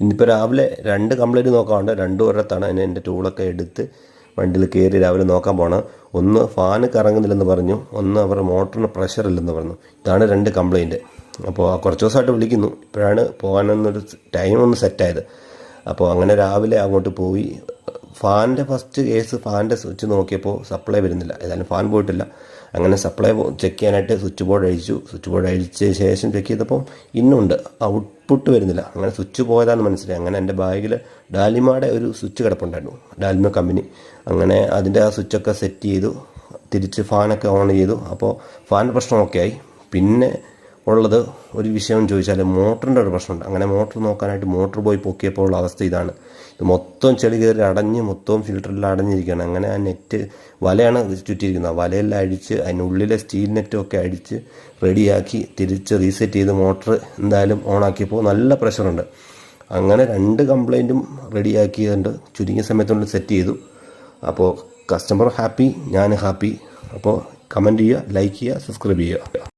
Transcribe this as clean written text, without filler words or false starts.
ഇന്നിപ്പോൾ രാവിലെ 2 കംപ്ലയിൻറ്റ് നോക്കാറുണ്ട്. 2 ഒരിടത്താണ്. അതിന് എൻ്റെ ടൂളൊക്കെ എടുത്ത് വണ്ടിയിൽ കയറി രാവിലെ നോക്കാൻ പോകണം. ഒന്ന് ഫാന് കറങ്ങുന്നില്ലെന്ന് പറഞ്ഞു, ഒന്ന് അവരുടെ മോട്ടറിന് പ്രഷർ ഇല്ലെന്ന് പറഞ്ഞു. ഇതാണ് 2 കംപ്ലയിൻറ്റ്. അപ്പോൾ കുറച്ച് ദിവസമായിട്ട് വിളിക്കുന്നു. ഇപ്പോഴാണ് പോകാനെന്നൊരു ടൈം ഒന്ന് സെറ്റായത്. അപ്പോൾ അങ്ങനെ രാവിലെ അങ്ങോട്ട് പോയി. ഫാനിൻ്റെ ഫസ്റ്റ് കേസ്, ഫാനിൻ്റെ സ്വിച്ച് നോക്കിയപ്പോൾ സപ്ലൈ വരുന്നില്ല. ഏതായാലും ഫാൻ പോയിട്ടില്ല. അങ്ങനെ സപ്ലൈ ചെക്ക് ചെയ്യാനായിട്ട് സ്വിച്ച് ബോർഡ് അഴിച്ചു. സ്വിച്ച് ബോർഡ് അഴിച്ചതിന് ശേഷം ചെക്ക് ചെയ്തപ്പോൾ ഇന്നുണ്ട്, ഔട്ട്പുട്ട് വരുന്നില്ല. അങ്ങനെ സ്വിച്ച് പോയതാണെന്ന് മനസ്സിലായി. അങ്ങനെ എൻ്റെ ബാഗിൽ ഡാലിമയുടെ ഒരു സ്വിച്ച് കിടപ്പുണ്ടായിരുന്നു, ഡാലിമ കമ്പനി. അങ്ങനെ അതിൻ്റെ ആ സ്വിച്ചൊക്കെ സെറ്റ് ചെയ്തു, തിരിച്ച് ഫാനൊക്കെ ഓൺ ചെയ്തു. അപ്പോൾ ഫാൻ പ്രശ്നമൊക്കെ ആയി. പിന്നെ ഉള്ളത് ഒരു വിഷയം ചോദിച്ചാൽ മോട്ടറിൻ്റെ ഒരു പ്രശ്നമുണ്ട്. അങ്ങനെ മോട്ടർ നോക്കാനായിട്ട് മോട്ടർ പോയി പൊക്കിയപ്പോൾ ഉള്ള അവസ്ഥ ഇതാണ്. ഇത് മൊത്തം ചെളി കയറി അടഞ്ഞ് മൊത്തവും ഫിൽറ്ററിൽ അടഞ്ഞിരിക്കുകയാണ്. അങ്ങനെ ആ നെറ്റ് വലയാണ് ചുറ്റിയിരിക്കുന്നത്. വലയെല്ലാം അഴിച്ച് അതിനുള്ളിലെ സ്റ്റീൽ നെറ്റൊക്കെ അടിച്ച് റെഡിയാക്കി തിരിച്ച് റീസെറ്റ് ചെയ്ത് മോട്ടർ എന്തായാലും ഓണാക്കിയപ്പോൾ നല്ല പ്രഷറുണ്ട്. അങ്ങനെ 2 കംപ്ലയിൻറ്റും റെഡിയാക്കിയതുകൊണ്ട് ചുരുങ്ങിയ സമയത്തുള്ളിൽ സെറ്റ് ചെയ്തു. അപ്പോൾ കസ്റ്റമർ ഹാപ്പി, ഞാൻ ഹാപ്പി. അപ്പോൾ കമൻറ്റ് ചെയ്യുക, ലൈക്ക് ചെയ്യുക, സബ്സ്ക്രൈബ് ചെയ്യുക.